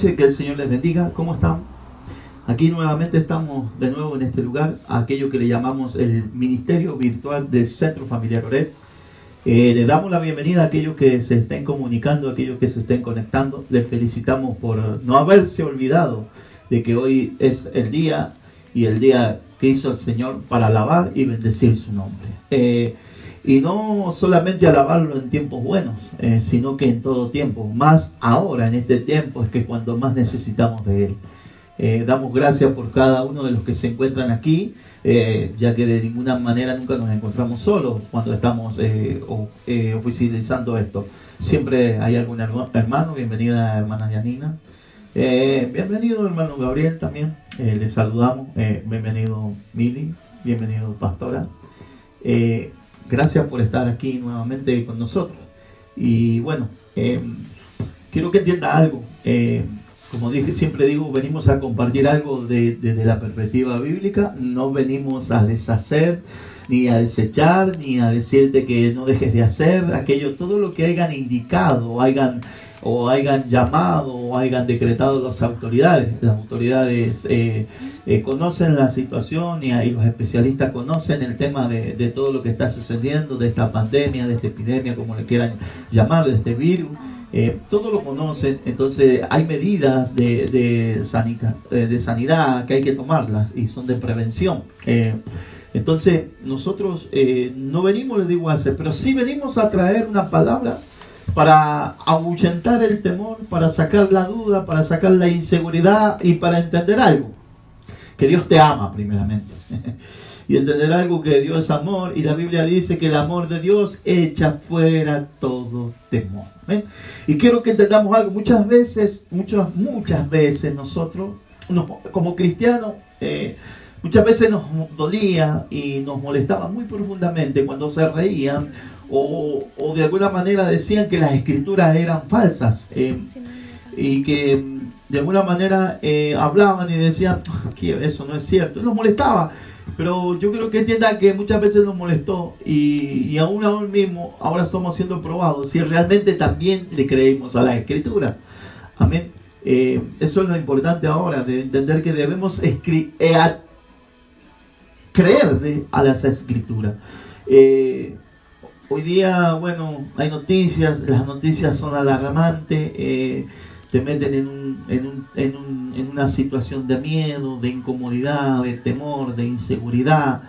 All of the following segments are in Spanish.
noches, que el Señor les bendiga. ¿Cómo están? Aquí nuevamente estamos de nuevo en este lugar, aquello que le llamamos el Ministerio Virtual del Centro Familiar Oret. Le damos la bienvenida a aquellos que se estén comunicando, a aquellos que se estén conectando. Les felicitamos por no haberse olvidado de que hoy es el día y el día que hizo el Señor para alabar y bendecir su nombre. Y no solamente alabarlo en tiempos buenos, sino que en todo tiempo. Más ahora, en este tiempo, es que cuando más necesitamos de Él. Damos gracias por cada uno de los que se encuentran aquí, ya que de ninguna manera nunca nos encontramos solos cuando estamos oficializando esto. Siempre hay algún hermano. Bienvenida, hermana Yanina. Bienvenido, hermano Gabriel, también. Les saludamos. Bienvenido, Mili. Bienvenido, pastora. Gracias por estar aquí nuevamente con nosotros. Y bueno, quiero que entienda algo. Como dije, siempre digo, venimos a compartir algo desde la perspectiva bíblica. No venimos a deshacer, ni a desechar, ni a decirte que no dejes de hacer aquello, todo lo que hayan indicado, o hayan llamado, o hayan decretado las autoridades. Las autoridades conocen la situación y los especialistas conocen el tema de todo lo que está sucediendo, de esta pandemia, de esta epidemia, como le quieran llamar, de este virus. Todo lo conocen. Entonces hay medidas de sanidad que hay que tomarlas y son de prevención. Entonces nosotros no venimos, les digo, a hacer, pero sí venimos a traer una palabra para ahuyentar el temor, para sacar la duda, para sacar la inseguridad y para entender algo, que Dios te ama primeramente. Y entender algo, que Dios es amor, y la Biblia dice que el amor de Dios echa fuera todo temor. ¿Ven? Y quiero que entendamos algo. Muchas veces nosotros, como cristianos, muchas veces nos dolía y nos molestaba muy profundamente cuando se reían o de alguna manera decían que las escrituras eran falsas, y que de alguna manera hablaban y decían que eso no es cierto. Nos molestaba. Pero yo creo que entiendan que muchas veces nos molestó y aún mismo ahora estamos siendo probados si realmente también le creemos a la Escritura. Amén. Eso es lo importante ahora, de entender que debemos creer a las Escrituras. Hoy día, bueno, hay noticias, las noticias son alarmantes, te meten en una situación de miedo, de incomodidad, de temor, de inseguridad.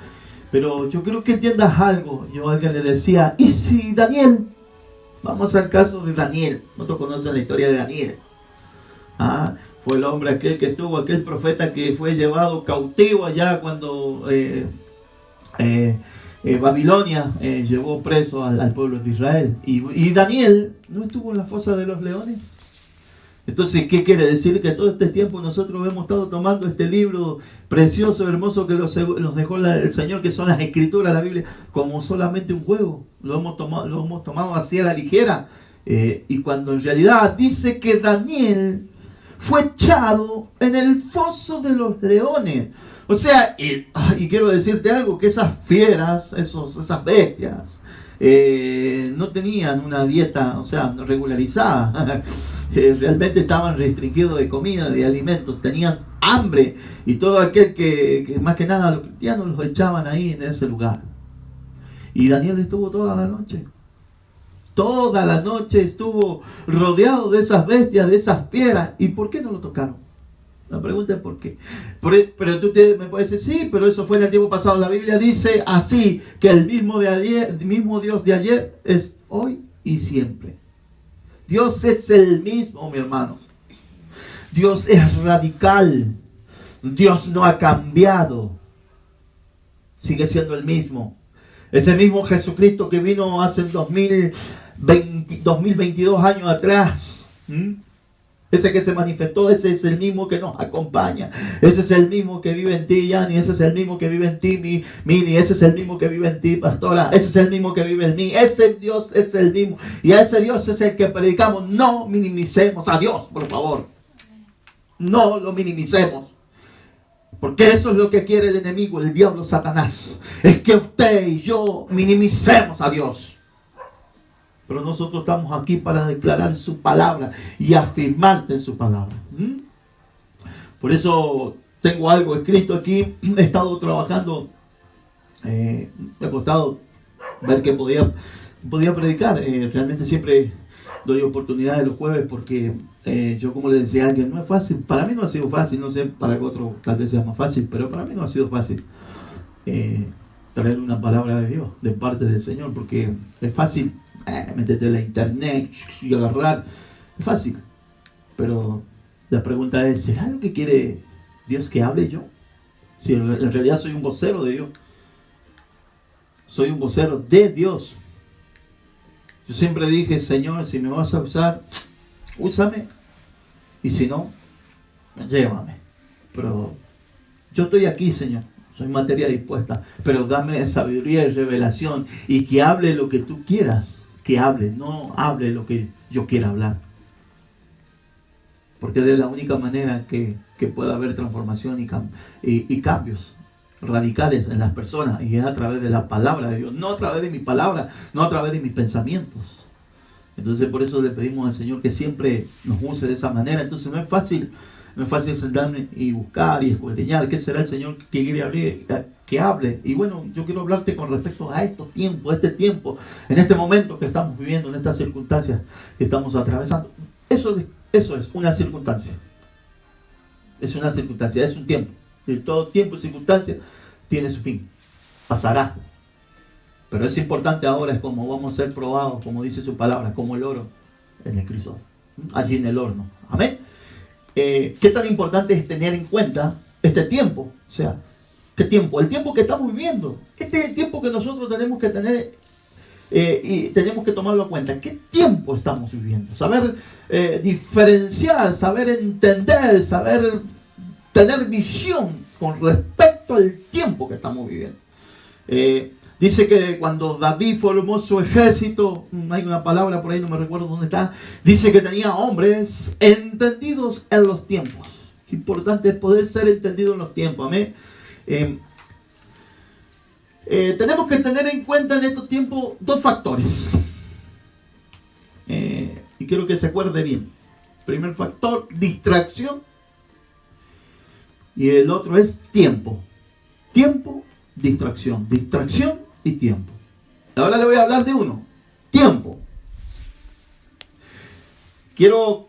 Pero yo creo que entiendas algo. Yo a alguien le decía, ¿y si Daniel? Vamos al caso de Daniel. Nosotros conocen la historia de Daniel. Fue el hombre aquel profeta que fue llevado cautivo allá cuando Babilonia llevó preso al pueblo de Israel. Y Daniel no estuvo en la fosa de los leones. Entonces, ¿qué quiere decir? Que todo este tiempo nosotros hemos estado tomando este libro precioso, hermoso, que nos dejó el Señor, que son las Escrituras, la Biblia, como solamente un juego. Lo hemos tomado así a la ligera. Y cuando en realidad dice que Daniel fue echado en el foso de los leones. O sea, y quiero decirte algo, que esas fieras, esas bestias, no tenían una dieta, o sea, regularizada. Realmente estaban restringidos de comida, de alimentos, tenían hambre, y todo aquel que más que nada los cristianos los echaban ahí en ese lugar. Y Daniel estuvo toda la noche estuvo rodeado de esas bestias, de esas fieras. ¿Y por qué no lo tocaron? La pregunta es por qué. Pero tú me puedes decir, sí, pero eso fue en el tiempo pasado. La Biblia dice así, que el mismo Dios de ayer es hoy y siempre. Dios es el mismo, mi hermano. Dios es radical. Dios no ha cambiado. Sigue siendo el mismo. Ese mismo Jesucristo que vino hace 2022 años atrás. Ese que se manifestó, ese es el mismo que nos acompaña. Ese es el mismo que vive en ti, Yani. Ese es el mismo que vive en ti, Mili. Ese es el mismo que vive en ti, pastora. Ese es el mismo que vive en mí. Ese Dios es el mismo. Y a ese Dios es el que predicamos. No minimicemos a Dios, por favor. No lo minimicemos. Porque eso es lo que quiere el enemigo, el diablo, Satanás. Es que usted y yo minimicemos a Dios. Pero nosotros estamos aquí para declarar su palabra y afirmarte en su palabra. Por eso tengo algo escrito aquí. He estado trabajando. Me ha costado ver que podía predicar. Realmente siempre doy oportunidad de los jueves porque yo, como le decía a alguien, no es fácil. Para mí no ha sido fácil. No sé, para otro tal vez sea más fácil, pero para mí no ha sido fácil traer una palabra de Dios de parte del Señor, porque es fácil meterte en la internet y agarrar. Es fácil. Pero la pregunta es, ¿será lo que quiere Dios que hable yo? Si en realidad soy un vocero de Dios. Soy un vocero de Dios. Yo siempre dije, Señor, si me vas a usar, úsame. Y si no, llévame. Pero yo estoy aquí, Señor. Soy materia dispuesta. Pero dame sabiduría y revelación. Y que hable lo que tú quieras que hable. No hable lo que yo quiera hablar. Porque es la única manera que pueda haber transformación y cambios radicales en las personas, y es a través de la palabra de Dios, no a través de mi palabra, no a través de mis pensamientos. Entonces por eso le pedimos al Señor que siempre nos use de esa manera. Entonces no es fácil sentarme y buscar y escudriñar qué será el Señor que quiere que hable. Y bueno, yo quiero hablarte con respecto a estos tiempos, este tiempo, en este momento que estamos viviendo, en estas circunstancias que estamos atravesando. Eso es una circunstancia. Es una circunstancia, es un tiempo. Y todo tiempo y circunstancia tiene su fin. Pasará. Pero es importante ahora, es como vamos a ser probados, como dice su palabra, como el oro en el crisol, allí en el horno. Amén. ¿Qué tan importante es tener en cuenta este tiempo? O sea, ¿qué tiempo? El tiempo que estamos viviendo. Este es el tiempo que nosotros tenemos que tener y tenemos que tomarlo en cuenta. ¿Qué tiempo estamos viviendo? Saber diferenciar, saber entender, saber tener visión con respecto al tiempo que estamos viviendo. Dice que cuando David formó su ejército, hay una palabra por ahí, no me recuerdo dónde está, dice que tenía hombres entendidos en los tiempos. Qué importante es poder ser entendido en los tiempos. Amén. Tenemos que tener en cuenta en estos tiempos dos factores. Y quiero que se acuerde bien. Primer factor, distracción. Y el otro es tiempo. Tiempo, distracción. Distracción y tiempo. Ahora le voy a hablar de uno. Tiempo. Quiero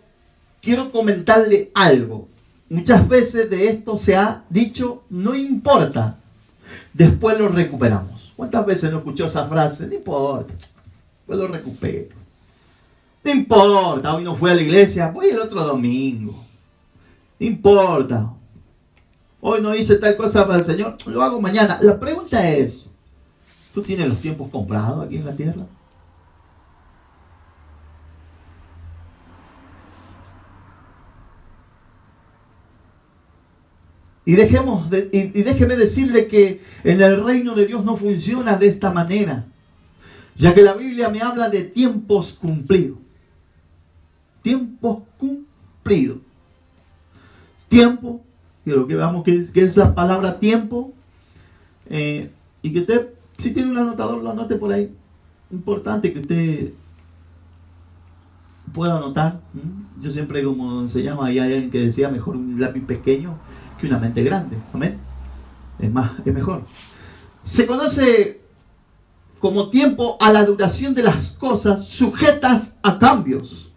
comentarle algo. Muchas veces de esto se ha dicho, no importa. Después lo recuperamos. ¿Cuántas veces no escuchó esa frase? No importa. Después lo recupero. No importa. Hoy no fue a la iglesia. Voy el otro domingo. No importa. Hoy no hice tal cosa para el Señor, lo hago mañana. La pregunta es, ¿tú tienes los tiempos comprados aquí en la tierra? Y déjeme decirle que en el reino de Dios no funciona de esta manera, ya que la Biblia me habla de tiempos cumplidos. Tiempos cumplidos. Tiempo. Quiero que veamos qué es la palabra tiempo. Y que usted, si tiene un anotador, lo anote por ahí. Importante que usted pueda anotar. Yo siempre, como se llama, hay alguien que decía, mejor un lápiz pequeño que una mente grande. Amén. Es mejor. Se conoce como tiempo a la duración de las cosas sujetas a cambios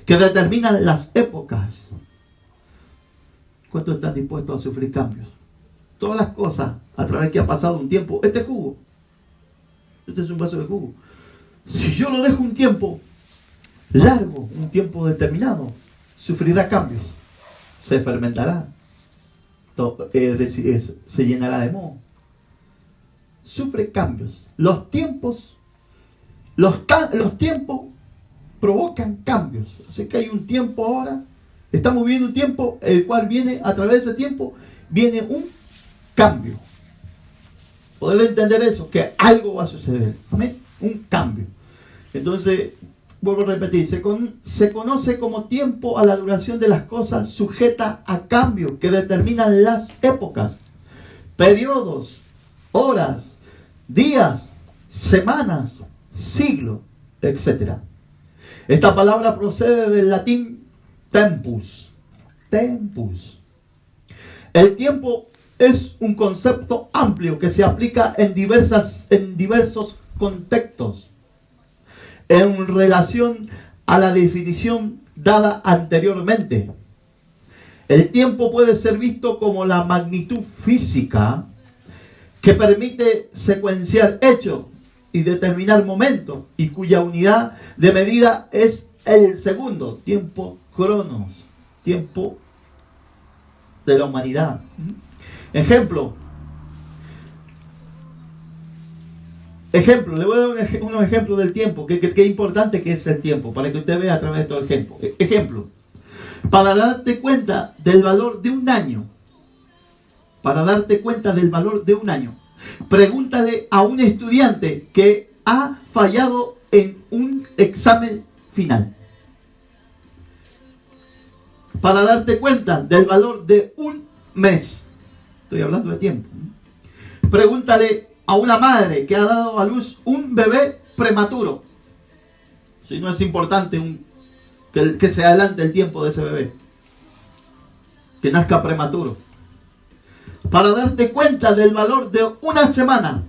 que determinan las épocas. ¿Cuántos están dispuestos a sufrir cambios? Todas las cosas a través que ha pasado un tiempo. Este jugo. Este es un vaso de jugo. Si yo lo dejo un tiempo largo, un tiempo determinado, sufrirá cambios. Se fermentará. Se llenará de moho. Sufre cambios. Los tiempos provocan cambios. Así que hay un tiempo ahora. Estamos viviendo un tiempo, el cual viene, a través de ese tiempo, viene un cambio. Poder entender eso, que algo va a suceder. Amén. Un cambio. Entonces, vuelvo a repetir, se conoce como tiempo a la duración de las cosas sujeta a cambio que determinan las épocas, periodos, horas, días, semanas, siglos. etc. Esta palabra procede del latín tempus. Tempus. El tiempo es un concepto amplio que se aplica en diversos contextos en relación a la definición dada anteriormente. El tiempo puede ser visto como la magnitud física que permite secuenciar hechos y determinar momentos, y cuya unidad de medida es el segundo, tiempo cronos, tiempo de la humanidad. Ejemplo, le voy a dar unos ejemplos del tiempo, qué importante que es el tiempo, para que usted vea a través de todo el ejemplo. Ejemplo, para darte cuenta del valor de un año, pregúntale a un estudiante que ha fallado en un examen final. Para darte cuenta del valor de un mes, estoy hablando de tiempo. Pregúntale a una madre que ha dado a luz un bebé prematuro, si no es importante que se adelante el tiempo de ese bebé, que nazca prematuro. Para darte cuenta del valor de una semana,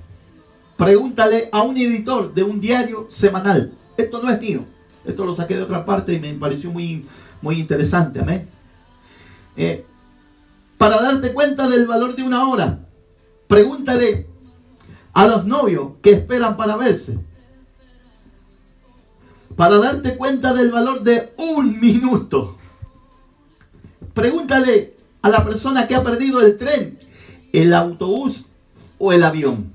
pregúntale a un editor de un diario semanal. Esto no es mío, esto lo saqué de otra parte y me pareció muy interesante. Amén. Para darte cuenta del valor de una hora, pregúntale a los novios que esperan para verse. Para darte cuenta del valor de un minuto, pregúntale a la persona que ha perdido el tren, el autobús o el avión.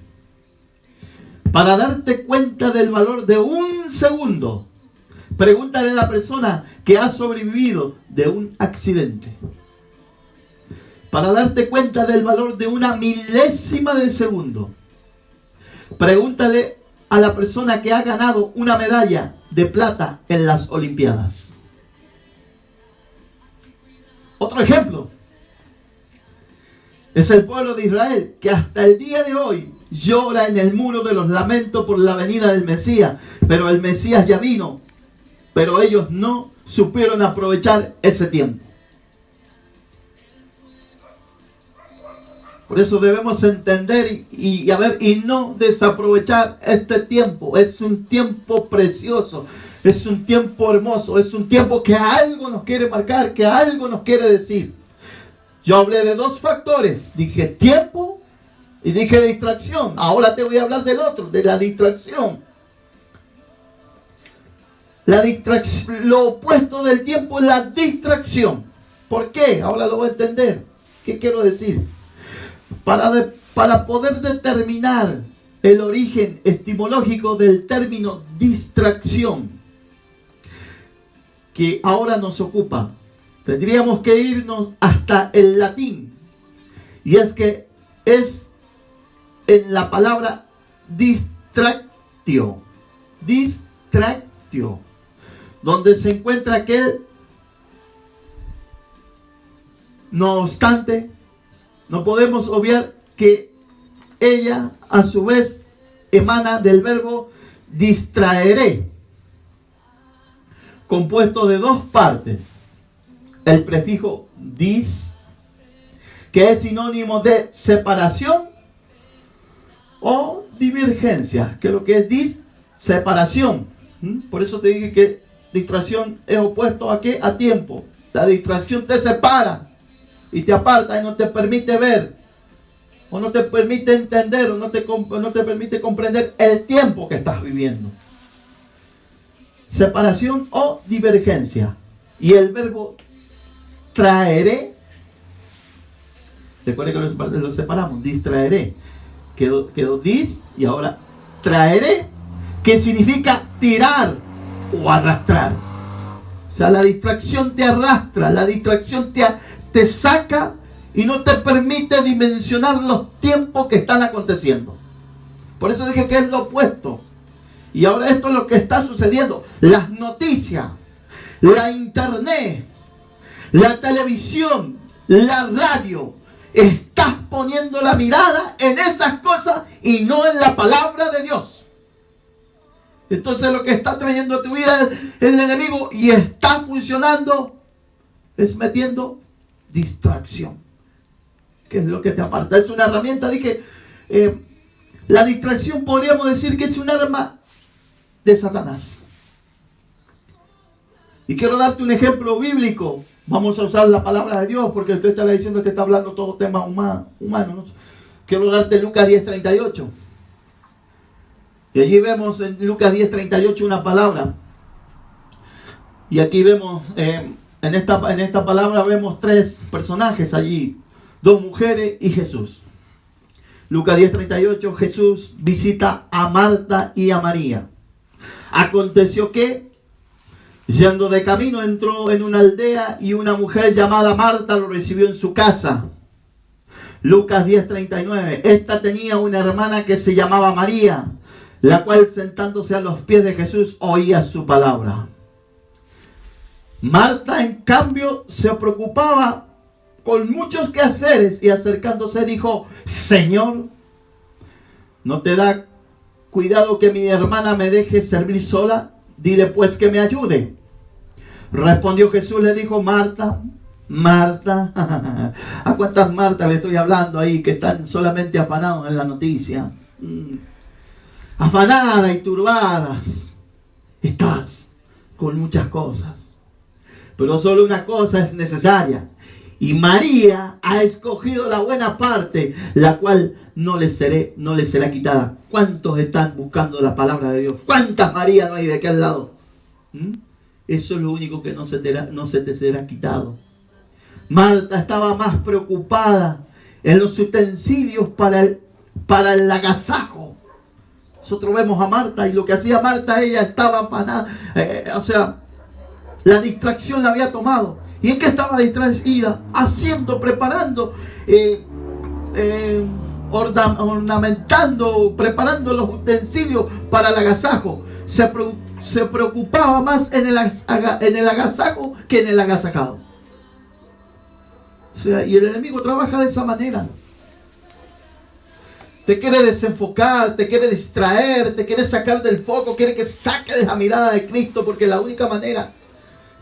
Para darte cuenta del valor de un segundo, pregúntale a la persona que ha sobrevivido de un accidente. Para darte cuenta del valor de una milésima de segundo, pregúntale a la persona que ha ganado una medalla de plata en las Olimpiadas. Otro ejemplo es el pueblo de Israel, que hasta el día de hoy llora en el muro de los lamentos por la venida del Mesías, pero el Mesías ya vino, pero ellos no supieron aprovechar ese tiempo. Por eso debemos entender y no desaprovechar este tiempo. Es un tiempo precioso, es un tiempo hermoso, es un tiempo que algo nos quiere marcar, que algo nos quiere decir. Yo hablé de dos factores, dije tiempo y dije distracción. Ahora te voy a hablar del otro, de la distracción. Lo opuesto del tiempo es la distracción. ¿Por qué? Ahora lo voy a entender. ¿Qué quiero decir? Para poder determinar el origen etimológico del término distracción, que ahora nos ocupa, tendríamos que irnos hasta el latín. Y es que es en la palabra distractio, donde se encuentra aquel. No obstante, no podemos obviar que ella a su vez emana del verbo distraeré, compuesto de dos partes. El prefijo dis, que es sinónimo de separación o divergencia, que lo que es dis, separación. Por eso te dije que distracción es opuesto a ¿qué? A tiempo. La distracción te separa y te aparta y no te permite ver, o no te permite entender, o no te permite comprender el tiempo que estás viviendo. Separación o divergencia. Y el verbo traeré, recuerden que lo separamos, distraeré, quedó dis y ahora traeré, que significa tirar o arrastrar. O sea, la distracción te arrastra, la distracción te saca y no te permite dimensionar los tiempos que están aconteciendo. Por eso dije que es lo opuesto. Y ahora esto es lo que está sucediendo. Las noticias, la internet, la televisión, la radio. Estás poniendo la mirada en esas cosas y no en la palabra de Dios. Entonces lo que está trayendo a tu vida el enemigo y está funcionando es metiendo distracción. ¿Qué es lo que te aparta? Es una herramienta. Dije, la distracción podríamos decir que es un arma de Satanás. Y quiero darte un ejemplo bíblico. Vamos a usar la palabra de Dios porque usted está diciendo que está hablando todo tema humano, ¿no? Quiero darte Lucas 10:38. Y allí vemos en Lucas 10:38 una palabra. Y aquí vemos, en esta palabra vemos tres personajes allí. Dos mujeres y Jesús. Lucas 10:38, Jesús visita a Marta y a María. Aconteció que, yendo de camino, entró en una aldea y una mujer llamada Marta lo recibió en su casa. Lucas 10:39, esta tenía una hermana que se llamaba María, la cual sentándose a los pies de Jesús oía su palabra. Marta, en cambio, se preocupaba con muchos quehaceres y acercándose dijo, Señor, ¿no te da cuidado que mi hermana me deje servir sola? Dile pues que me ayude. Respondió Jesús, le dijo, Marta, Marta, ¿a cuántas Martas le estoy hablando ahí que están solamente afanados en la noticia? Afanadas y turbadas. Estás con muchas cosas, pero solo una cosa es necesaria. Y María ha escogido la buena parte, la cual no le será quitada. ¿Cuántos están buscando la palabra de Dios? ¿Cuántas María no hay de aquel lado? Eso es lo único que no se te será quitado. Marta estaba más preocupada en los utensilios para el agasajo. Nosotros vemos a Marta y lo que hacía Marta, ella estaba afanada. La distracción la había tomado. ¿Y en qué estaba distraída? Preparando, ornamentando, preparando los utensilios para el agasajo. Se preocupaba más en el agasajo que en el agasajado. Y el enemigo trabaja de esa manera. Te quiere desenfocar, te quiere distraer, te quiere sacar del foco, quiere que saques la mirada de Cristo, porque la única manera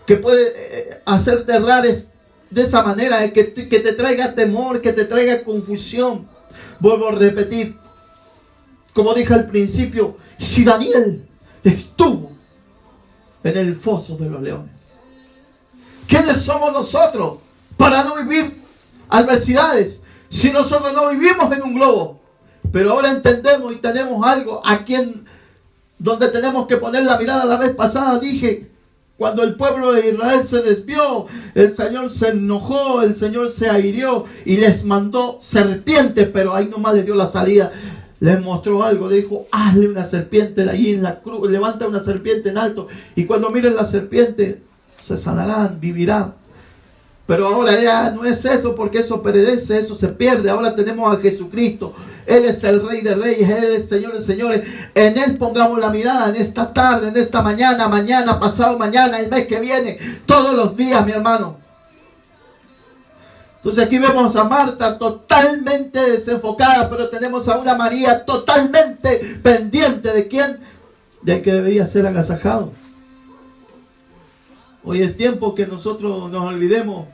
que puede hacerte errar es de esa manera, que te traiga temor, que te traiga confusión. Vuelvo a repetir, como dije al principio, si Daniel estuvo en el foso de los leones, ¿quiénes somos nosotros para no vivir adversidades? Si nosotros no vivimos en un globo, pero ahora entendemos y tenemos algo donde tenemos que poner la mirada. La vez pasada dije, cuando el pueblo de Israel se desvió, el Señor se enojó, el Señor se airió y les mandó serpientes, pero ahí nomás les dio la salida. Les mostró algo, le dijo, hazle una serpiente ahí en la cruz, levanta una serpiente en alto, y cuando miren la serpiente, se sanarán, vivirán. Pero ahora ya no es eso, porque eso perece, eso se pierde. Ahora tenemos a Jesucristo. Él es el Rey de Reyes, Él es el Señor de Señores. En Él pongamos la mirada en esta tarde, en esta mañana, pasado mañana, el mes que viene, todos los días, mi hermano. Entonces aquí vemos a Marta totalmente desenfocada, pero tenemos a una María totalmente pendiente de quién, de que debería ser agasajado. Hoy es tiempo que nosotros nos olvidemos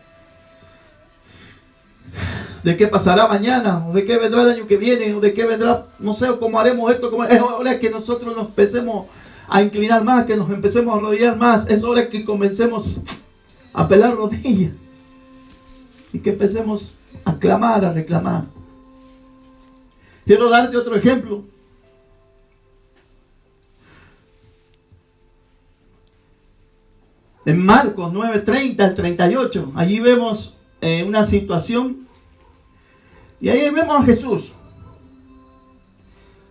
de qué pasará mañana, o de qué vendrá el año que viene, o de qué vendrá, no sé, cómo haremos esto. Es hora que nosotros nos empecemos a inclinar más, que nos empecemos a arrodillar más. Es hora que comencemos a pelar rodillas y que empecemos a clamar, a reclamar. Quiero darte otro ejemplo. En Marcos 9:30 al 38, allí vemos una situación y ahí vemos a Jesús.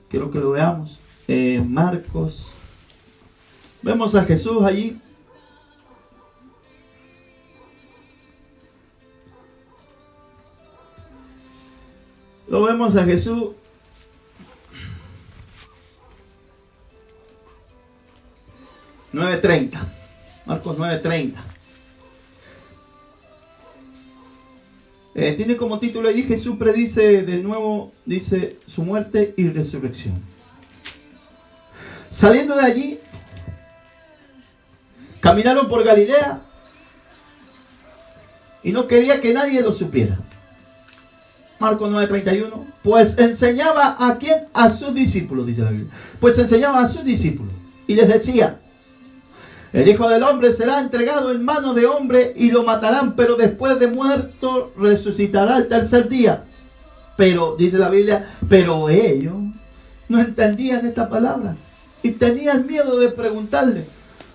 Quiero que lo veamos. Marcos, vemos a Jesús allí. Lo vemos a Jesús. Marcos 9:30. Tiene como título allí, Jesús predice de nuevo, dice, su muerte y resurrección. Saliendo de allí, caminaron por Galilea y no quería que nadie lo supiera. Marcos 9:31. Pues enseñaba a quién, a sus discípulos, dice la Biblia. Pues enseñaba a sus discípulos y les decía: el Hijo del Hombre será entregado en manos de hombre y lo matarán, pero después de muerto resucitará el tercer día. Pero, dice la Biblia, pero ellos no entendían esta palabra y tenían miedo de preguntarle.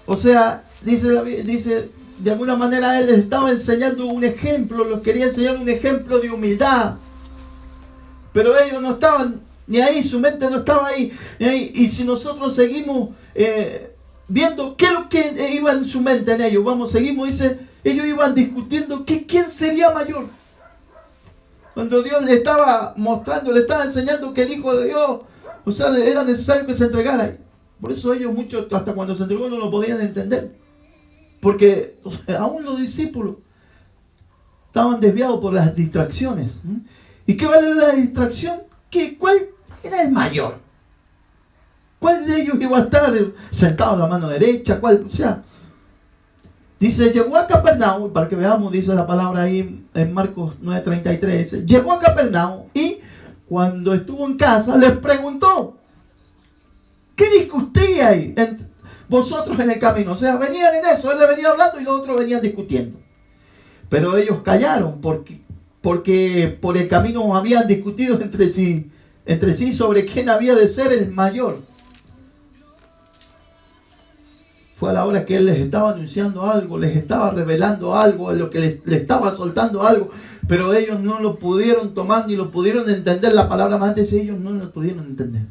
O sea, dice, de alguna manera él les estaba enseñando un ejemplo, los quería enseñar un ejemplo de humildad. Pero ellos no estaban ni ahí, su mente no estaba ahí. Ni ahí. Y si nosotros seguimos viendo qué es lo que iba en su mente en ellos, seguimos, dice, ellos iban discutiendo quién sería mayor. Cuando Dios le estaba mostrando, le estaba enseñando que el Hijo de Dios, o sea, era necesario que se entregara. Por eso ellos muchos, hasta cuando se entregó, no lo podían entender. Porque aún los discípulos estaban desviados por las distracciones. ¿Y qué vale la distracción? ¿Cuál era el mayor? ¿Cuál de ellos iba a estar sentado a la mano derecha? ¿Cuál? O sea, dice, llegó a Capernaum, para que veamos, dice la palabra ahí en Marcos 9:33, dice, llegó a Capernaum y cuando estuvo en casa les preguntó: ¿qué discutíais vosotros en el camino? O sea, venían en eso, él le venía hablando y los otros venían discutiendo. Pero ellos callaron porque por el camino habían discutido entre sí sobre quién había de ser el mayor. Fue a la hora que él les estaba anunciando algo, les estaba revelando algo, lo que les estaba soltando algo, pero ellos no lo pudieron tomar ni lo pudieron entender. La palabra más antes, ellos no lo pudieron entender.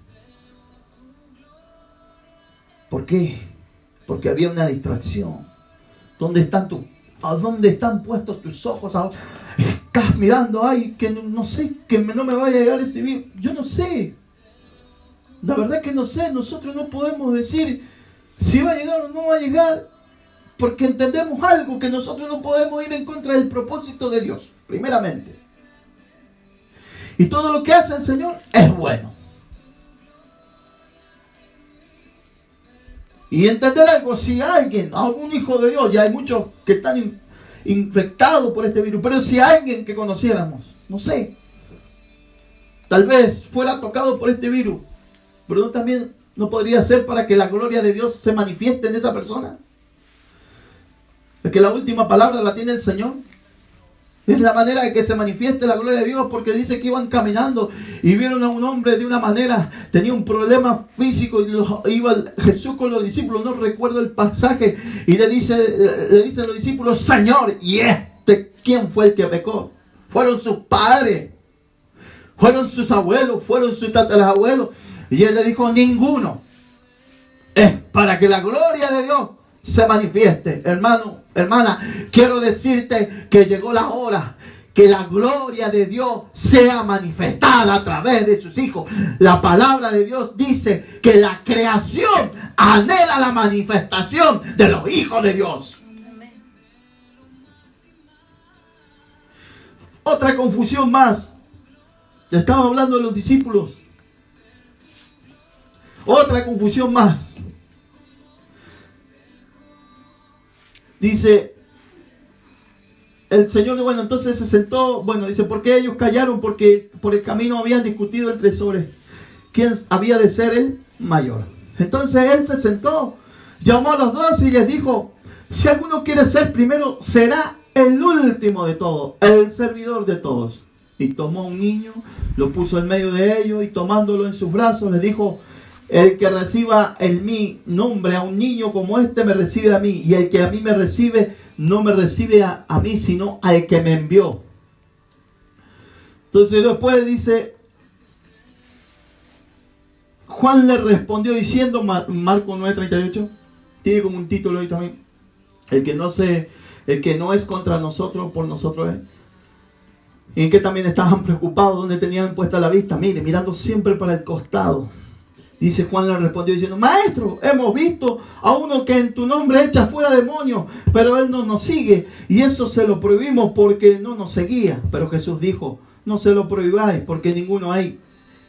¿Por qué? Porque había una distracción. ¿A dónde están puestos tus ojos ahora? Estás mirando, ay, que no sé, que no me vaya a llegar ese virus. Yo no sé. La verdad que no sé. Nosotros no podemos decir si va a llegar o no va a llegar, porque entendemos algo, que nosotros no podemos ir en contra del propósito de Dios, primeramente. Y todo lo que hace el Señor es bueno. Y entender algo, si alguien, algún hijo de Dios, ya hay muchos que están infectados por este virus, pero si alguien que conociéramos, no sé, tal vez fuera tocado por este virus, pero también no podría ser para que la gloria de Dios se manifieste en esa persona. Porque la última palabra la tiene el Señor. Es la manera de que se manifieste la gloria de Dios, porque dice que iban caminando y vieron a un hombre de una manera, tenía un problema físico y iba Jesús con los discípulos, no recuerdo el pasaje, y le dicen los discípulos: Señor, ¿y quién fue el que pecó? Fueron sus padres, fueron sus abuelos, fueron sus tatarabuelos. Y él le dijo: ninguno. Es para que la gloria de Dios se manifieste. Hermano, hermana, quiero decirte que llegó la hora que la gloria de Dios sea manifestada a través de sus hijos. La palabra de Dios dice que la creación anhela la manifestación de los hijos de Dios. Otra confusión más. Le estaba hablando de los discípulos. Otra confusión más. Dice el Señor, bueno, entonces se sentó, dice, ¿por qué ellos callaron? Porque por el camino habían discutido entre sobre quién había de ser el mayor. Entonces él se sentó, llamó a los 12 y les dijo: si alguno quiere ser primero, será el último de todos, el servidor de todos. Y tomó un niño, lo puso en medio de ellos y tomándolo en sus brazos le dijo: el que reciba en mi nombre a un niño como este me recibe a mí, y el que a mí me recibe no me recibe a mí, sino al que me envió. Entonces después dice, Juan le respondió diciendo, Marcos 9:38, tiene como un título ahí también: el que no es contra nosotros, por nosotros es. Y en que también estaban preocupados, donde tenían puesta la vista, mirando siempre para el costado. Dice, Juan le respondió diciendo: Maestro, hemos visto a uno que en tu nombre echa fuera demonios, pero él no nos sigue, y eso se lo prohibimos porque no nos seguía. Pero Jesús dijo: no se lo prohibáis, porque ninguno hay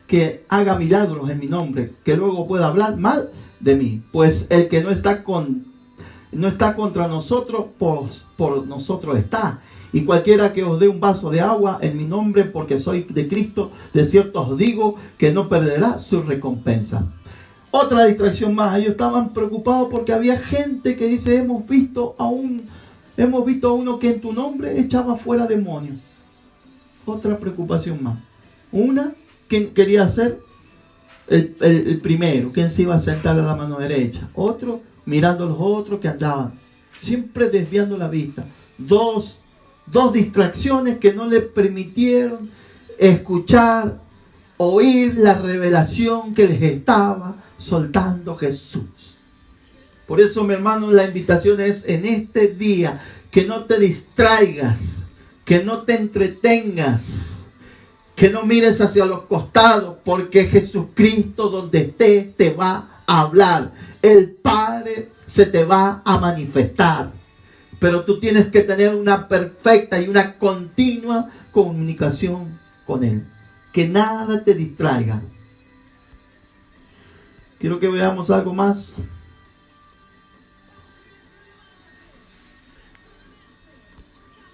que haga milagros en mi nombre, que luego pueda hablar mal de mí. Pues el que no está contra nosotros, por nosotros está. Y cualquiera que os dé un vaso de agua en mi nombre, porque soy de Cristo, de cierto os digo que no perderá su recompensa. Otra distracción más. Ellos estaban preocupados porque había gente que dice, hemos visto a uno que en tu nombre echaba fuera demonios. Otra preocupación más. Una, ¿quién quería ser el primero? ¿Quién se iba a sentar a la mano derecha? Otro, mirando a los otros que andaban, siempre desviando la vista. Dos distracciones que no le permitieron escuchar, oír la revelación que les estaba soltando Jesús. Por eso, mi hermano, la invitación es en este día que no te distraigas, que no te entretengas, que no mires hacia los costados, porque Jesucristo donde esté te va a hablar. El Padre se te va a manifestar. Pero tú tienes que tener una perfecta y una continua comunicación con Él. Que nada te distraiga. Quiero que veamos algo más.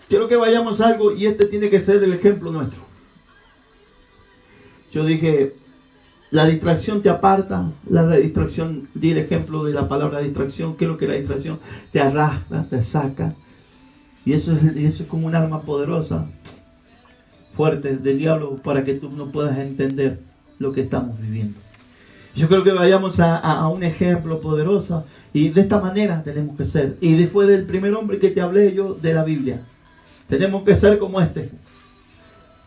Quiero que vayamos a algo, y este tiene que ser el ejemplo nuestro. Yo dije, la distracción te aparta, la distracción, di el ejemplo de la palabra distracción. ¿Qué es lo que es la distracción? Te arrastra, te saca. Y eso es como un arma poderosa, fuerte del diablo, para que tú no puedas entender lo que estamos viviendo. Yo creo que vayamos a un ejemplo poderoso, y de esta manera tenemos que ser. Y después del primer hombre que te hablé yo de la Biblia, tenemos que ser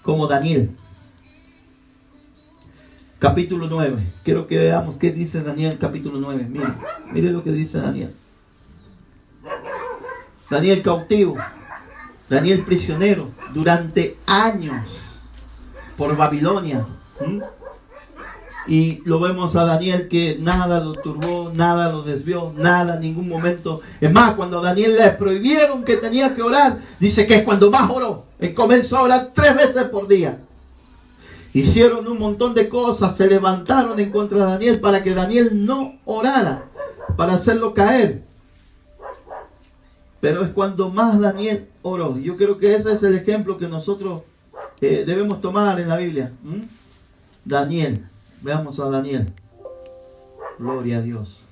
como Daniel. Capítulo 9. Quiero que veamos qué dice Daniel, capítulo 9. Mire lo que dice Daniel. Daniel cautivo. Daniel prisionero durante años por Babilonia. Y lo vemos a Daniel que nada lo turbó, nada lo desvió, nada, ningún momento. Es más, cuando a Daniel le prohibieron que tenía que orar, dice que es cuando más oró. Él comenzó a orar 3 veces por día. Hicieron un montón de cosas, se levantaron en contra de Daniel para que Daniel no orara, para hacerlo caer. Pero es cuando más Daniel oró. Yo creo que ese es el ejemplo que nosotros debemos tomar en la Biblia. Daniel. Veamos a Daniel. Gloria a Dios.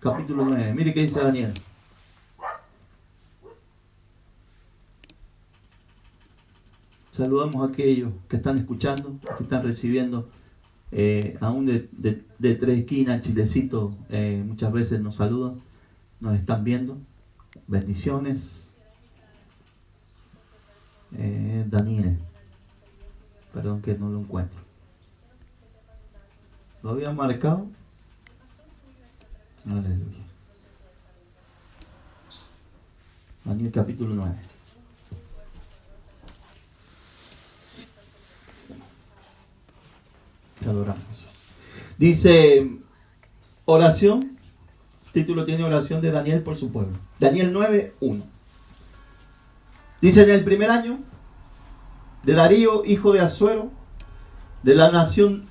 Capítulo 9. Mire qué dice Daniel. Saludamos a aquellos que están escuchando, que están recibiendo, aún de tres esquinas, Chilecito, muchas veces nos saludan, nos están viendo. Bendiciones. Daniel. Perdón que no lo encuentro. ¿Lo había marcado? Aleluya. Daniel capítulo 9. Te adoramos. Dice, oración. Título tiene oración de Daniel por su pueblo. Daniel 9:1. Dice, en el primer año de Darío, hijo de Asuero, de la nación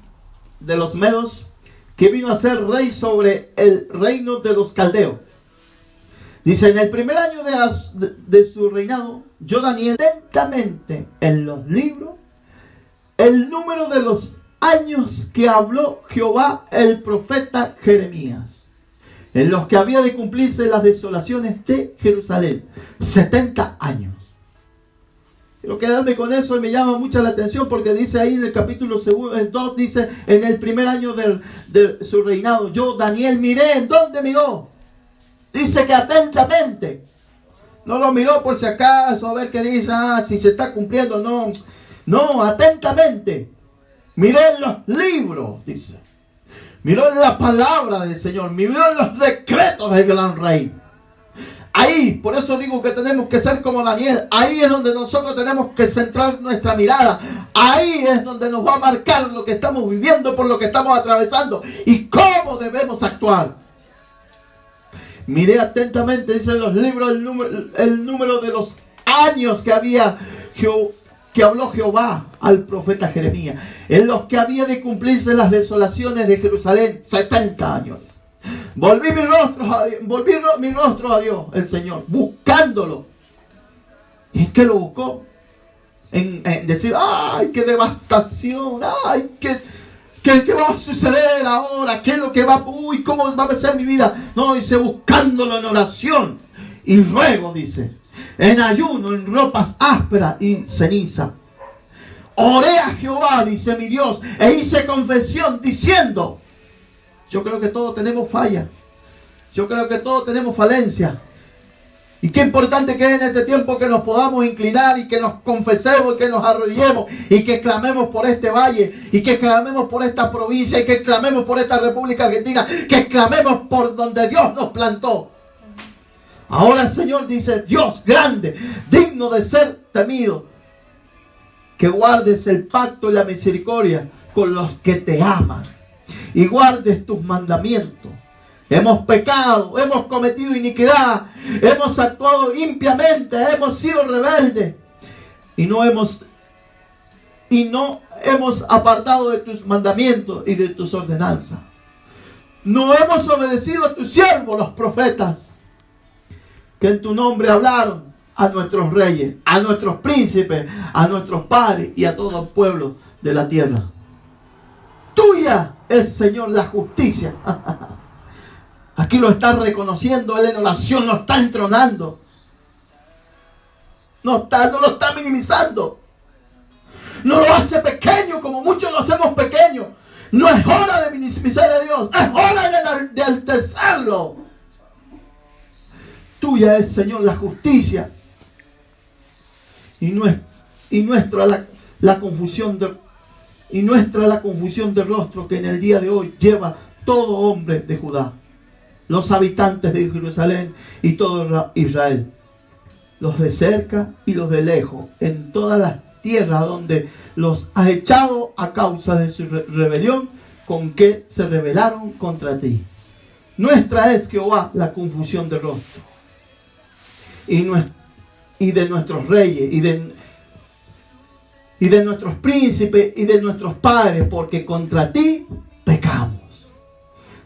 de los Medos, que vino a ser rey sobre el reino de los caldeos. Dice, en el primer año de su reinado, yo Daniel atentamente en los libros el número de los años que habló Jehová el profeta Jeremías, en los que había de cumplirse las desolaciones de Jerusalén. 70 años. Quiero quedarme con eso y me llama mucho la atención porque dice ahí en el capítulo 2, dice, en el primer año de su reinado, yo Daniel miré. ¿En dónde miró? Dice que atentamente. No lo miró por si acaso, a ver qué dice, si se está cumpliendo. No, atentamente. Miré en los libros, dice. Miró en la palabra del Señor. Miró en los decretos del gran rey. Ahí, por eso digo que tenemos que ser como Daniel. Ahí es donde nosotros tenemos que centrar nuestra mirada. Ahí es donde nos va a marcar lo que estamos viviendo, por lo que estamos atravesando y cómo debemos actuar. Miré atentamente, dicen los libros, el número de los años que había que habló Jehová al profeta Jeremías, en los que había de cumplirse las desolaciones de Jerusalén 70 años. Volví mi rostro a Dios, el Señor, buscándolo. ¿Y en qué lo buscó? En decir, ¡ay, qué devastación! ¡Ay, qué va a suceder ahora! ¿Qué es lo que va? ¡Uy, cómo va a ser mi vida! No, dice, buscándolo en oración y ruego, dice, en ayuno, en ropas ásperas y ceniza. Oré a Jehová, dice mi Dios, e hice confesión diciendo. Yo creo que todos tenemos falla. Yo creo que todos tenemos falencia. Y qué importante que es en este tiempo que nos podamos inclinar y que nos confesemos y que nos arrodillemos y que clamemos por este valle y que clamemos por esta provincia y que clamemos por esta República Argentina, que clamemos por donde Dios nos plantó. Ahora el Señor dice, Dios grande, digno de ser temido, que guardes el pacto y la misericordia con los que te aman y guardes tus mandamientos. Hemos pecado, hemos cometido iniquidad, hemos actuado impiamente, hemos sido rebeldes y no hemos apartado de tus mandamientos y de tus ordenanzas. No hemos obedecido a tus siervos, los profetas, que en tu nombre hablaron a nuestros reyes, a nuestros príncipes, a nuestros padres y a todo el pueblo de la tierra. Tuya es, Señor, la justicia. Aquí lo está reconociendo, Él en oración lo está entronando. No lo está minimizando. No lo hace pequeño como muchos lo hacemos pequeño. No es hora de minimizar a Dios, es hora de enaltecerlo. Tuya es, Señor, la justicia. Y nuestra la confusión de rostro que en el día de hoy lleva todo hombre de Judá, los habitantes de Jerusalén y todo Israel, los de cerca y los de lejos, en todas las tierras donde los has echado a causa de su rebelión, con que se rebelaron contra ti. Nuestra es, Jehová, la confusión de rostro, y de nuestros reyes, y de nuestros príncipes, y de nuestros padres, porque contra ti pecamos.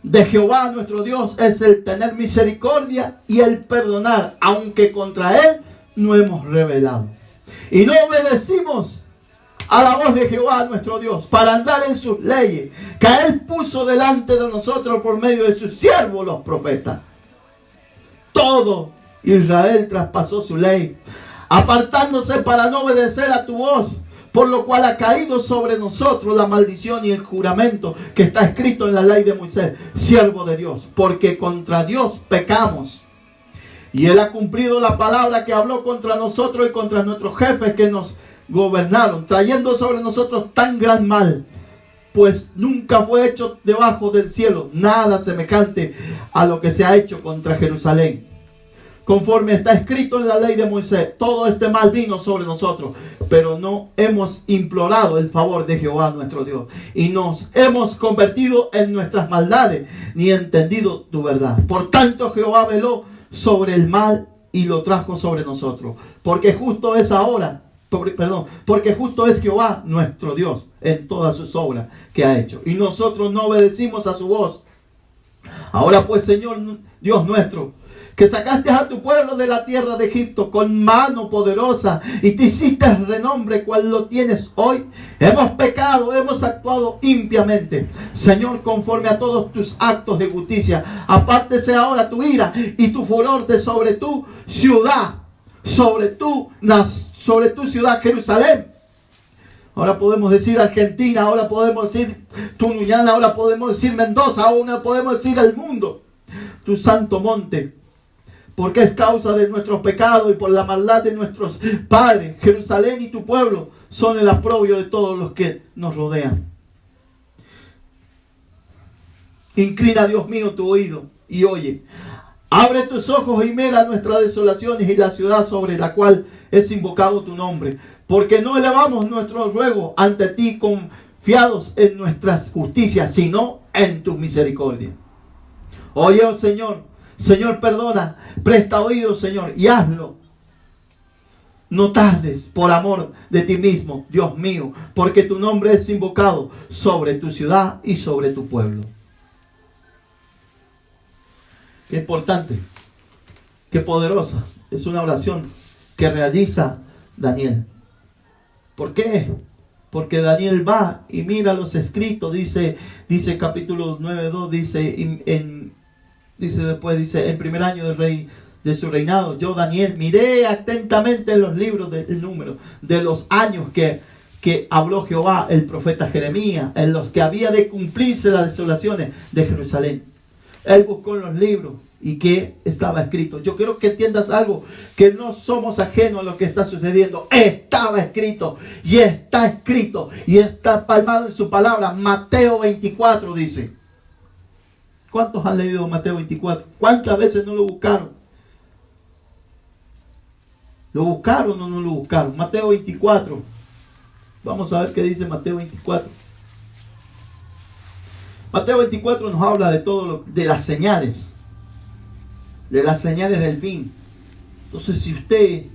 De Jehová nuestro Dios es el tener misericordia y el perdonar, aunque contra Él no hemos rebelado. Y no obedecimos a la voz de Jehová nuestro Dios para andar en sus leyes, que Él puso delante de nosotros por medio de sus siervos los profetas. Todo Israel traspasó su ley, apartándose para no obedecer a tu voz, por lo cual ha caído sobre nosotros la maldición y el juramento que está escrito en la ley de Moisés, siervo de Dios, porque contra Dios pecamos. Y Él ha cumplido la palabra que habló contra nosotros y contra nuestros jefes que nos gobernaron, trayendo sobre nosotros tan gran mal, pues nunca fue hecho debajo del cielo nada semejante a lo que se ha hecho contra Jerusalén. Conforme está escrito en la ley de Moisés, todo este mal vino sobre nosotros, pero no hemos implorado el favor de Jehová nuestro Dios, y nos hemos convertido en nuestras maldades, ni entendido tu verdad. Por tanto, Jehová veló sobre el mal y lo trajo sobre nosotros, porque justo es Jehová nuestro Dios en todas sus obras que ha hecho, y nosotros no obedecimos a su voz. Ahora pues, Señor Dios nuestro, que sacaste a tu pueblo de la tierra de Egipto con mano poderosa y te hiciste renombre cual lo tienes hoy, hemos pecado, hemos actuado impiamente. Señor, conforme a todos tus actos de justicia, apártese ahora tu ira y tu furor de sobre tu ciudad, sobre tu ciudad Jerusalén. Ahora podemos decir Argentina, ahora podemos decir Tunuyana, ahora podemos decir Mendoza, ahora podemos decir el mundo, tu santo monte. Porque es causa de nuestros pecados y por la maldad de nuestros padres. Jerusalén y tu pueblo son el aprobio de todos los que nos rodean. Inclina, Dios mío, tu oído y oye. Abre tus ojos y mira nuestras desolaciones y la ciudad sobre la cual es invocado tu nombre. Porque no elevamos nuestro ruego ante ti confiados en nuestras justicias, sino en tu misericordia. Oye, oh Señor, Señor, perdona, presta oído, Señor, y hazlo. No tardes por amor de ti mismo, Dios mío, porque tu nombre es invocado sobre tu ciudad y sobre tu pueblo. Qué importante, qué poderosa es una oración que realiza Daniel. ¿Por qué? Porque Daniel va y mira los escritos, dice capítulo 9:2, dice, en primer año del rey de su reinado, yo Daniel miré atentamente en los libros del número de los años que habló Jehová el profeta Jeremías, en los que había de cumplirse las desolaciones de Jerusalén. Él buscó en los libros y que estaba escrito. Yo quiero que entiendas algo, que no somos ajenos a lo que está sucediendo. Estaba escrito y está escrito y está palmado en su palabra. Mateo 24 dice. ¿Cuántos han leído Mateo 24? ¿Cuántas veces no lo buscaron? ¿Lo buscaron o no lo buscaron? Mateo 24. Vamos a ver qué dice Mateo 24. Mateo 24 nos habla de todo de las señales. De las señales del fin. Entonces, si usted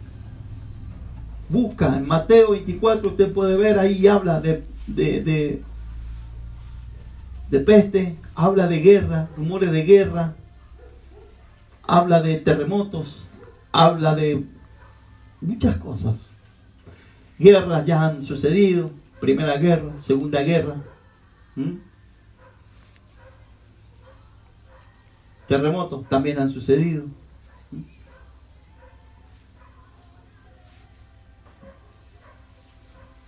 busca en Mateo 24, usted puede ver ahí, habla de peste, habla de guerra, rumores de guerra, habla de terremotos, habla de muchas cosas. Guerras ya han sucedido, primera guerra, segunda guerra. Terremotos también han sucedido.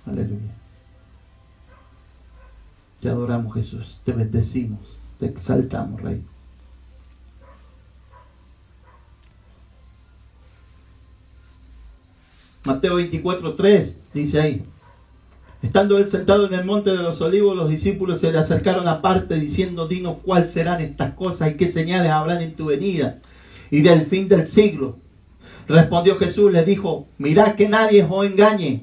Aleluya. Te adoramos, Jesús, te bendecimos, te exaltamos, Rey. Mateo 24:3 dice ahí: estando él sentado en el monte de los olivos, los discípulos se le acercaron aparte diciendo: dinos cuál serán estas cosas y qué señales habrán en tu venida y del fin del siglo. Respondió Jesús, les dijo: mirad que nadie os engañe,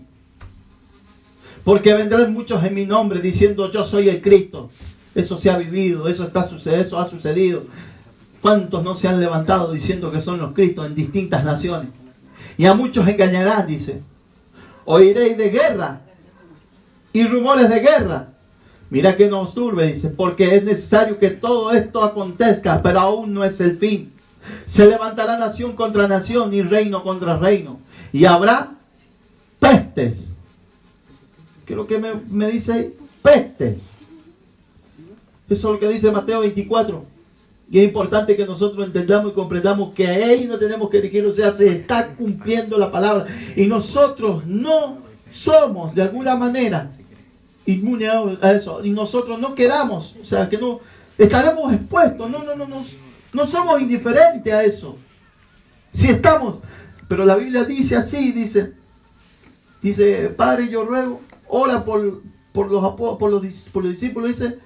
porque vendrán muchos en mi nombre diciendo: yo soy el Cristo. Eso se ha vivido, eso ha sucedido. ¿Cuántos no se han levantado diciendo que son los Cristos en distintas naciones? Y a muchos engañarán, dice. Oiréis de guerra y rumores de guerra. Mira que no os turbe, dice, porque es necesario que todo esto acontezca, pero aún no es el fin. Se levantará nación contra nación y reino contra reino. Y habrá pestes. ¿Qué es lo que me dice ahí? Pestes. Eso es lo que dice Mateo 24. Y es importante que nosotros entendamos y comprendamos que a ellos no tenemos que elegir, o sea, se está cumpliendo la palabra. Y nosotros no somos, de alguna manera, inmunes a eso. Y nosotros no quedamos, o sea, que no estaremos expuestos. No somos indiferentes a eso. Si estamos, pero la Biblia dice así, dice, Padre, yo ruego, ora por los discípulos, dice,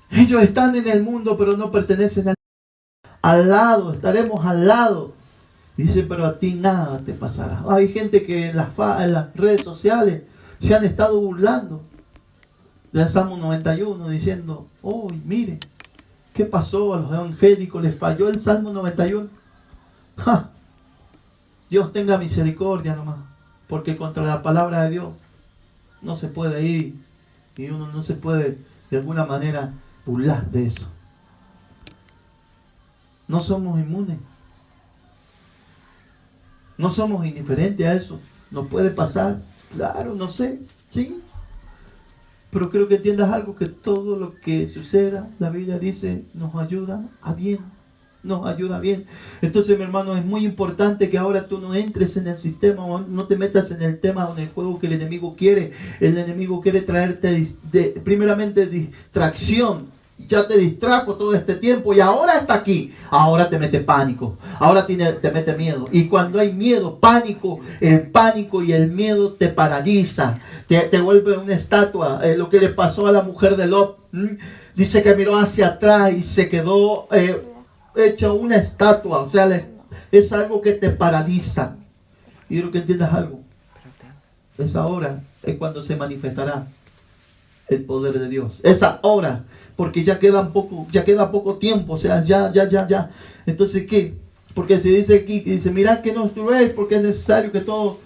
ellos están en el mundo, pero no pertenecen al lado, estaremos al lado. Dice, pero a ti nada te pasará. Hay gente que en las redes sociales se han estado burlando del Salmo 91, diciendo, oh, mire, ¿qué pasó a los evangélicos? ¿Les falló el Salmo 91? ¡Ja! Dios tenga misericordia nomás, porque contra la palabra de Dios no se puede ir y uno no se puede de alguna manera burlar de eso. No somos inmunes. No somos indiferentes a eso. Nos puede pasar, claro, no sé, sí. Pero creo que entiendas algo, que todo lo que suceda, la Biblia dice, nos ayuda a bien. Nos ayuda bien. Entonces, mi hermano, es muy importante que ahora tú no entres en el sistema, o no te metas en el tema, en el juego que el enemigo quiere. El enemigo quiere traerte primeramente distracción. Ya te distrajo todo este tiempo y ahora está aquí. Ahora te mete pánico. Ahora te mete miedo. Y cuando hay miedo, pánico, el pánico y el miedo te paraliza. Te vuelve una estatua. Lo que le pasó a la mujer de Lot. Dice que miró hacia atrás y se quedó hecha una estatua. O sea, es algo que te paraliza. Y quiero que entiendas algo. Esa hora es cuando se manifestará el poder de Dios. Esa hora. Porque ya queda poco tiempo, o sea, ya. Entonces, ¿qué? Porque se dice aquí, dice, mirad que no os turbéis, porque es necesario que todos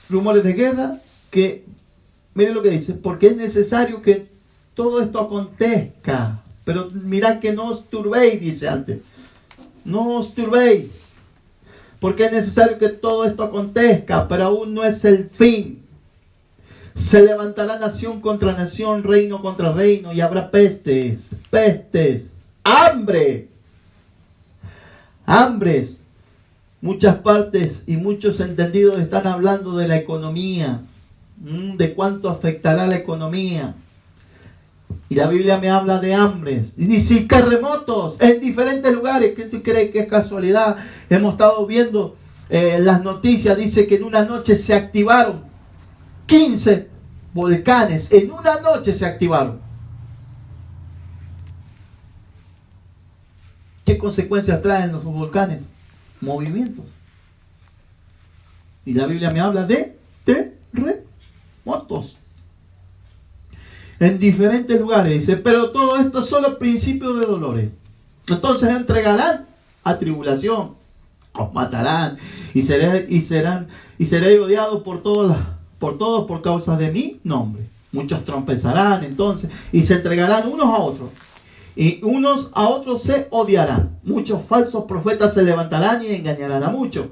rumores de guerra, que, miren lo que dice, porque es necesario que todo esto acontezca. Pero mirad que no os turbéis, dice antes. No os turbéis. Porque es necesario que todo esto acontezca, pero aún no es el fin. Se levantará nación contra nación, reino contra reino, y habrá pestes, hambre. Hambres. Muchas partes y muchos entendidos están hablando de la economía, de cuánto afectará la economía. Y la Biblia me habla de hambres. Y dice terremotos en diferentes lugares. ¿Qué tú crees que es casualidad? Hemos estado viendo las noticias. Dice que en una noche se activaron 15 volcanes. En una noche se activaron. ¿Qué consecuencias traen los volcanes? Movimientos. Y la Biblia me habla de terremotos. En diferentes lugares, dice, pero todo esto es solo principio de dolores. Entonces entregarán a tribulación, os matarán, y seré odiado por todos por causa de mi nombre. Muchos trompezarán entonces, y se entregarán unos a otros, y unos a otros se odiarán. Muchos falsos profetas se levantarán y engañarán a muchos.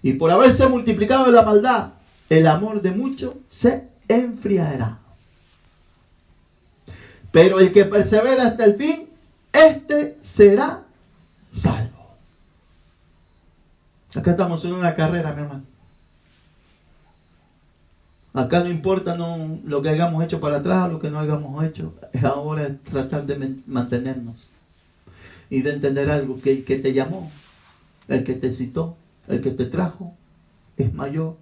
Y por haberse multiplicado la maldad, el amor de muchos se enfriará. Pero el que persevera hasta el fin, este será salvo. Acá estamos en una carrera, mi hermano. Acá no importa lo que hayamos hecho para atrás, lo que no hayamos hecho. Ahora es tratar de mantenernos. Y de entender algo, que el que te llamó, el que te citó, el que te trajo, es mayor,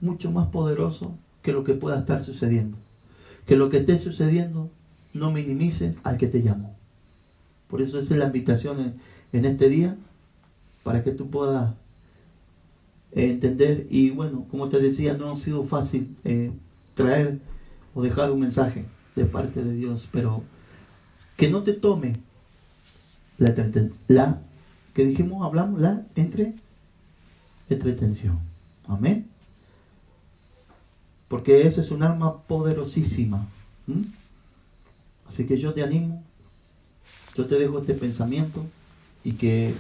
mucho más poderoso que lo que pueda estar sucediendo. Que lo que esté sucediendo no minimice al que te llamó. Por eso esa es la invitación en este día, para que tú puedas entender. Y bueno, como te decía, no ha sido fácil traer o dejar un mensaje de parte de Dios, pero que no te tome la que dijimos, hablamos, la entretención. Amén. Porque esa es un arma poderosísima. Así que yo te animo, yo te dejo este pensamiento, y que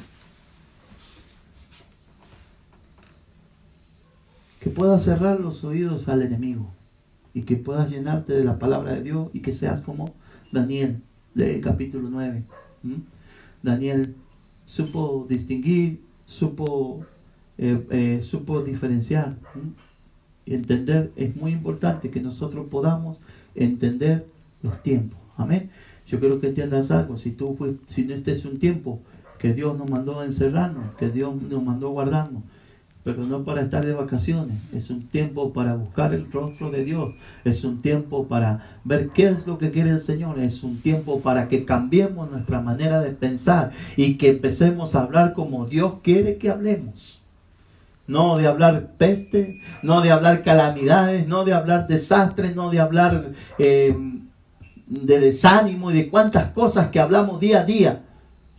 puedas cerrar los oídos al enemigo, y que puedas llenarte de la palabra de Dios, y que seas como Daniel, del capítulo 9. Daniel supo distinguir, supo diferenciar. Entender, es muy importante que nosotros podamos entender los tiempos. Amén. Yo quiero que entiendas algo. Si no, este es un tiempo que Dios nos mandó a encerrarnos, que Dios nos mandó a guardarnos, pero no para estar de vacaciones. Es un tiempo para buscar el rostro de Dios. Es un tiempo para ver qué es lo que quiere el Señor. Es un tiempo para que cambiemos nuestra manera de pensar y que empecemos a hablar como Dios quiere que hablemos. No de hablar peste, no de hablar calamidades, no de hablar desastres, no de hablar de desánimo y de cuantas cosas que hablamos día a día.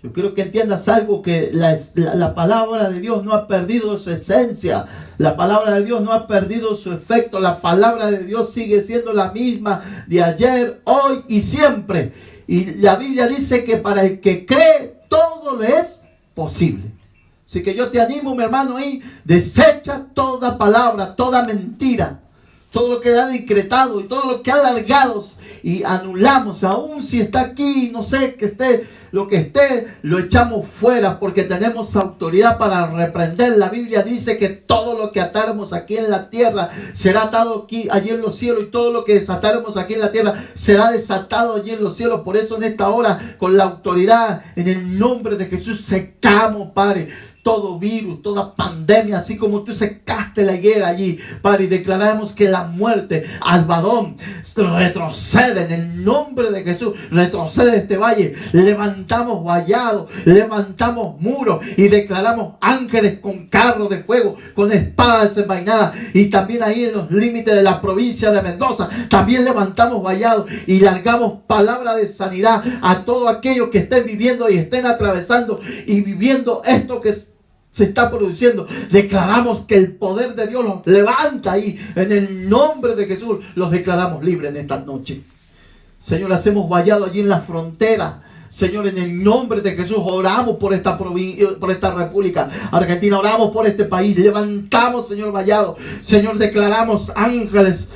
Yo quiero que entiendas algo, que la palabra de Dios no ha perdido su esencia. La palabra de Dios no ha perdido su efecto. La palabra de Dios sigue siendo la misma de ayer, hoy y siempre. Y la Biblia dice que para el que cree, todo le es posible. Así que yo te animo, mi hermano, ahí, desecha toda palabra, toda mentira, todo lo que ha decretado y todo lo que ha alargado, y anulamos. Aún si está aquí, no sé, que esté lo que esté, lo echamos fuera, porque tenemos autoridad para reprender. La Biblia dice que todo lo que atáramos aquí en la tierra será atado aquí, allí en los cielos, y todo lo que desatáramos aquí en la tierra será desatado allí en los cielos. Por eso en esta hora, con la autoridad, en el nombre de Jesús, secamos, Padre, todo virus, toda pandemia, así como tú secaste la higuera allí, Padre, y declaramos que la muerte, Albadón, retrocede en el nombre de Jesús, retrocede de este valle. Levantamos vallados, levantamos muros y declaramos ángeles con carros de fuego, con espadas desenvainadas, y también ahí en los límites de la provincia de Mendoza, también levantamos vallados y largamos palabra de sanidad a todos aquellos que estén viviendo y estén atravesando y viviendo esto que se está produciendo. Declaramos que el poder de Dios los levanta ahí. En el nombre de Jesús los declaramos libres en esta noche. Señor, hacemos vallado allí en la frontera. Señor, en el nombre de Jesús oramos por esta provincia, por esta República Argentina, oramos por este país, levantamos, Señor, vallado. Señor, declaramos ángeles,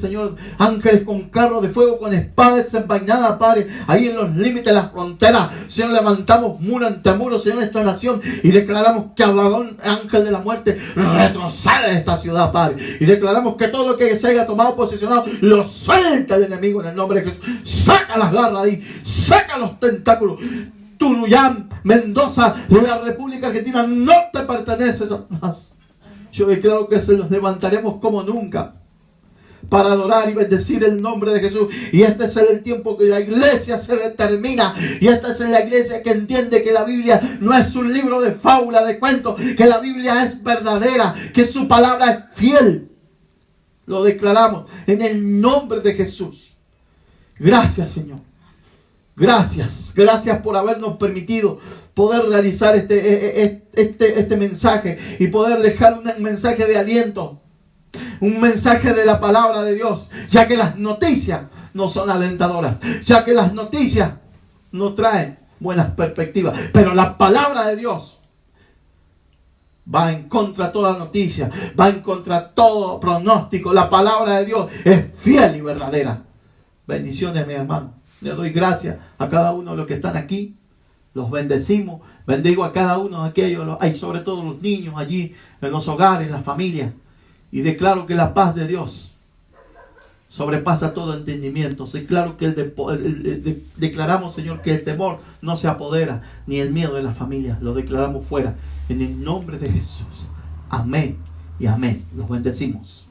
Señor, ángeles con carros de fuego, con espadas desenvainadas, Padre, ahí en los límites de la frontera. Señor, levantamos muro ante muro, Señor, en esta nación, y declaramos que Abadón, ángel de la muerte, retrocede de esta ciudad, Padre, y declaramos que todo lo que se haya tomado posicionado, lo suelta el enemigo en el nombre de Jesús. Saca las garras de ahí, saca los tentáculos. Tunuyán, Mendoza, la República Argentina no te pertenece más. Yo declaro que se los levantaremos como nunca para adorar y bendecir el nombre de Jesús. Y este es el tiempo que la iglesia se determina. Y esta es la iglesia que entiende que la Biblia no es un libro de fábula, de cuentos, que la Biblia es verdadera, que su palabra es fiel. Lo declaramos en el nombre de Jesús. Gracias, Señor. Gracias por habernos permitido poder realizar este mensaje y poder dejar un mensaje de aliento, un mensaje de la palabra de Dios, ya que las noticias no son alentadoras, ya que las noticias no traen buenas perspectivas, pero la palabra de Dios va en contra de toda noticia, va en contra de todo pronóstico. La palabra de Dios es fiel y verdadera. Bendiciones, mi hermano. Le doy gracias a cada uno de los que están aquí. Los bendecimos. Bendigo a cada uno de aquellos, hay sobre todo los niños allí, en los hogares, en las familias. Y declaro que la paz de Dios sobrepasa todo entendimiento. Declaro que declaramos, Señor, que el temor no se apodera, ni el miedo de la familia. Lo declaramos fuera. En el nombre de Jesús. Amén y amén. Los bendecimos.